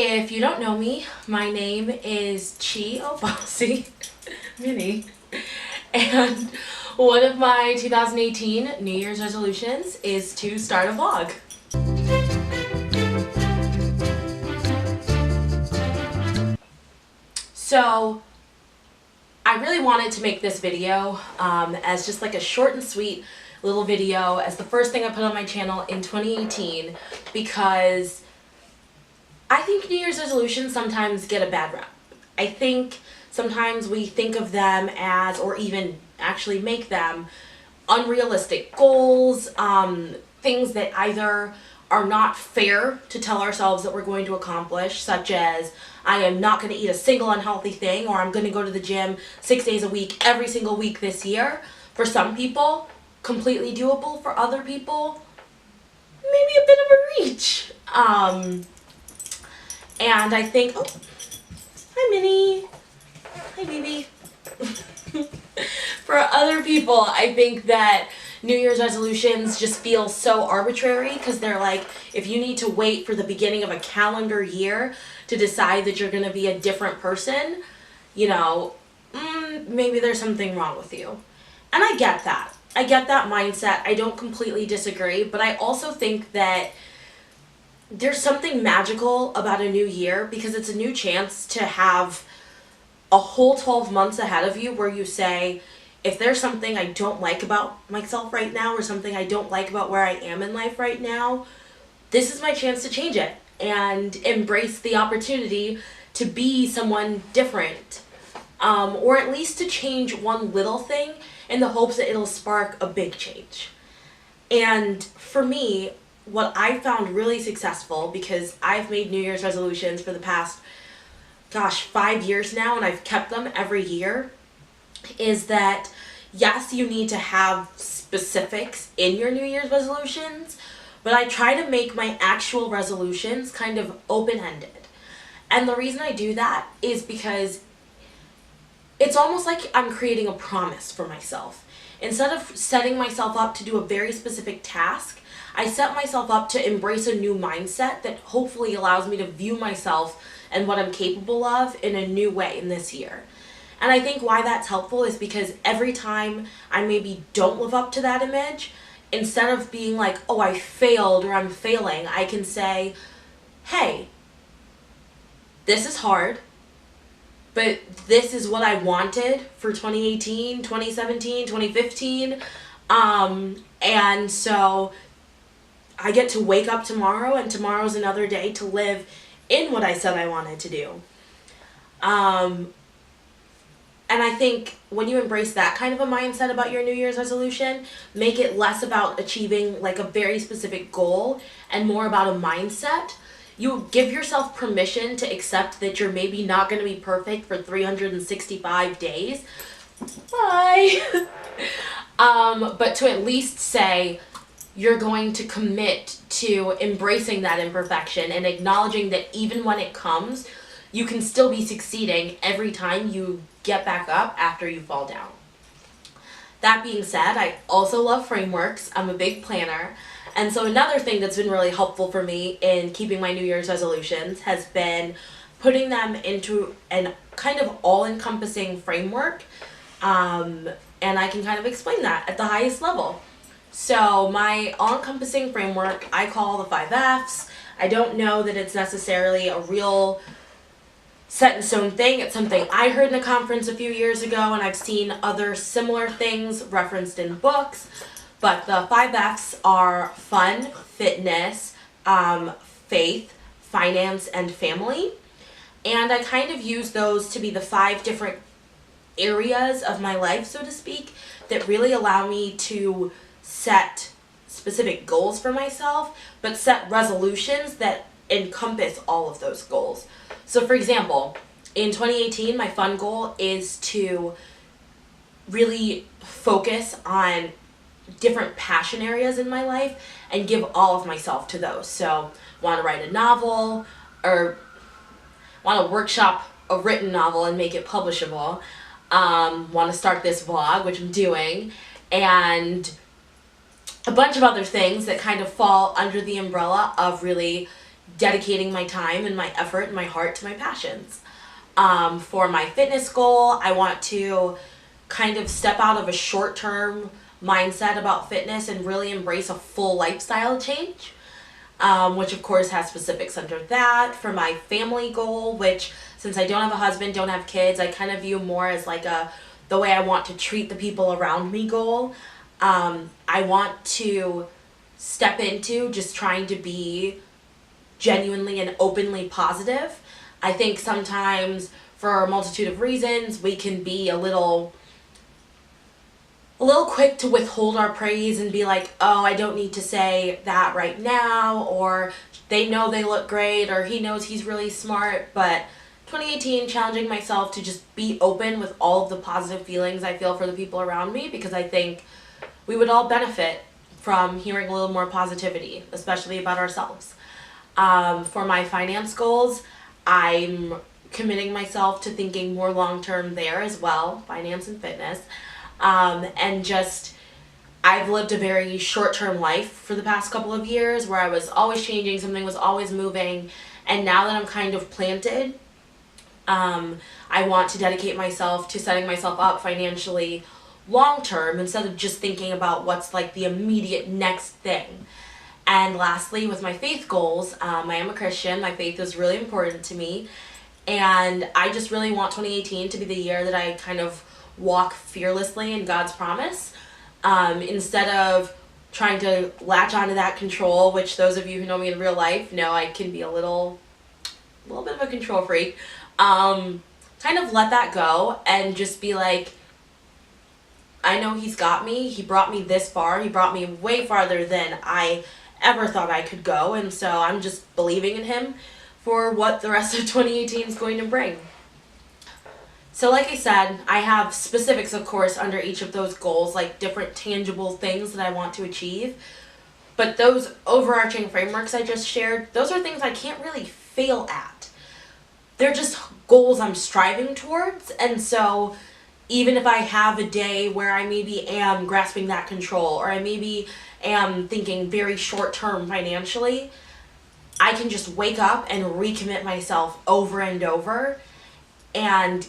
If you don't know me, my name is Chi Obasi, Minnie, and one of my 2018 New Year's resolutions is to start a vlog. So I really wanted to make this video as just like a short and sweet little video as the first thing I put on my channel in 2018 because I think New Year's resolutions sometimes get a bad rap. I think sometimes we think of them as, or even actually make them, unrealistic goals, things that either are not fair to tell ourselves that we're going to accomplish, such as I am not going to eat a single unhealthy thing, or I'm going to go to the gym 6 days a week, every single week this year. For some people, completely doable. For other people, maybe a bit of a reach. And I think, oh, hi Minnie, hi baby. For other people, I think that New Year's resolutions just feel so arbitrary because they're like, if you need to wait for the beginning of a calendar year to decide that you're going to be a different person, you know, maybe there's something wrong with you. And I get that. I get that mindset. I don't completely disagree, but I also think that there's something magical about a new year because it's a new chance to have a whole 12 months ahead of you where you say, if there's something I don't like about myself right now or something I don't like about where I am in life right now, this is my chance to change it and embrace the opportunity to be someone different, or at least to change one little thing in the hopes that it'll spark a big change. And for me, what I found really successful, because I've made New Year's resolutions for the past, 5 years now, and I've kept them every year, is that yes, you need to have specifics in your New Year's resolutions, but I try to make my actual resolutions kind of open-ended. And the reason I do that is because it's almost like I'm creating a promise for myself. Instead of setting myself up to do a very specific task, I set myself up to embrace a new mindset that hopefully allows me to view myself and what I'm capable of in a new way in this year. And I think why that's helpful is because every time I maybe don't live up to that image, instead of being like, oh, I failed or I'm failing, I can say, hey, this is hard, but this is what I wanted for 2018, 2017, 2015. And so I get to wake up tomorrow, and tomorrow's another day to live in what I said I wanted to do. And I think when you embrace that kind of a mindset about your New Year's resolution, make it less about achieving like a very specific goal and more about a mindset, you give yourself permission to accept that you're maybe not going to be perfect for 365 days. Bye. But to at least say, you're going to commit to embracing that imperfection and acknowledging that even when it comes, you can still be succeeding every time you get back up after you fall down. That being said, I also love frameworks. I'm a big planner. And so another thing that's been really helpful for me in keeping my New Year's resolutions has been putting them into an kind of all-encompassing framework. And I can kind of explain that at the highest level. So my all-encompassing framework, I call the 5 F's. I don't know that it's necessarily a real set-in-stone thing. It's something I heard in a conference a few years ago, and I've seen other similar things referenced in books. But the 5 F's are fun, fitness, faith, finance, and family. And I kind of use those to be the 5 different areas of my life, so to speak, that really allow me to set specific goals for myself, but set resolutions that encompass all of those goals. So for example, in 2018, my fun goal is to really focus on different passion areas in my life and give all of myself to those. So want to write a novel, or want to workshop a written novel and make it publishable. Want to start this vlog, which I'm doing, and a bunch of other things that kind of fall under the umbrella of really dedicating my time and my effort and my heart to my passions. For my fitness goal, I want to kind of step out of a short-term mindset about fitness and really embrace a full lifestyle change, which of course has specifics under that. For my family goal, which since I don't have a husband, don't have kids, I kind of view more as like the way I want to treat the people around me goal. I want to step into just trying to be genuinely and openly positive. I think sometimes for a multitude of reasons we can be a little quick to withhold our praise and be like, oh, I don't need to say that right now, or they know they look great, or he knows he's really smart. But 2018, challenging myself to just be open with all of the positive feelings I feel for the people around me, because I think we would all benefit from hearing a little more positivity, especially about ourselves. For my finance goals, I'm committing myself to thinking more long-term there as well, finance and fitness. And just, I've lived a very short-term life for the past couple of years where I was always changing, something was always moving, and now that I'm kind of planted, I want to dedicate myself to setting myself up financially long-term instead of just thinking about what's like the immediate next thing. And lastly, with my faith goals, I am a Christian. My faith is really important to me, and I just really want 2018 to be the year that I kind of walk fearlessly in God's promise, instead of trying to latch onto that control, which those of you who know me in real life know I can be a little bit of a control freak. Kind of let that go and just be like, I know He's got me. He brought me this far. He brought me way farther than I ever thought I could go, and so I'm just believing in Him for what the rest of 2018 is going to bring. So like I said, I have specifics, of course, under each of those goals, like different tangible things that I want to achieve. But those overarching frameworks I just shared, those are things I can't really fail at. They're just goals I'm striving towards, and so even if I have a day where I maybe am grasping that control, or I maybe am thinking very short term financially, I can just wake up and recommit myself over and over. And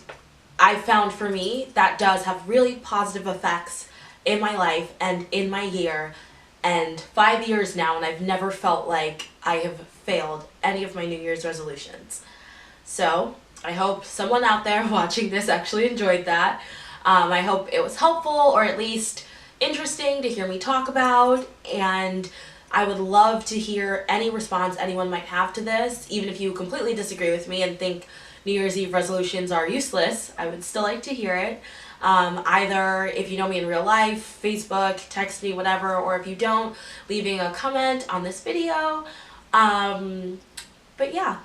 I found for me that does have really positive effects in my life and in my year. And 5 years now, and I've never felt like I have failed any of my New Year's resolutions. So I hope someone out there watching this actually enjoyed that. I hope it was helpful, or at least interesting to hear me talk about, and I would love to hear any response anyone might have to this. Even if you completely disagree with me and think New Year's Eve resolutions are useless, I would still like to hear it. Either if you know me in real life, Facebook, text me, whatever, or if you don't, leaving a comment on this video. But yeah,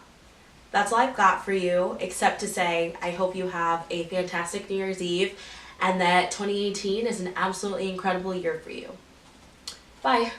that's all I've got for you, except to say I hope you have a fantastic New Year's Eve and that 2018 is an absolutely incredible year for you. Bye.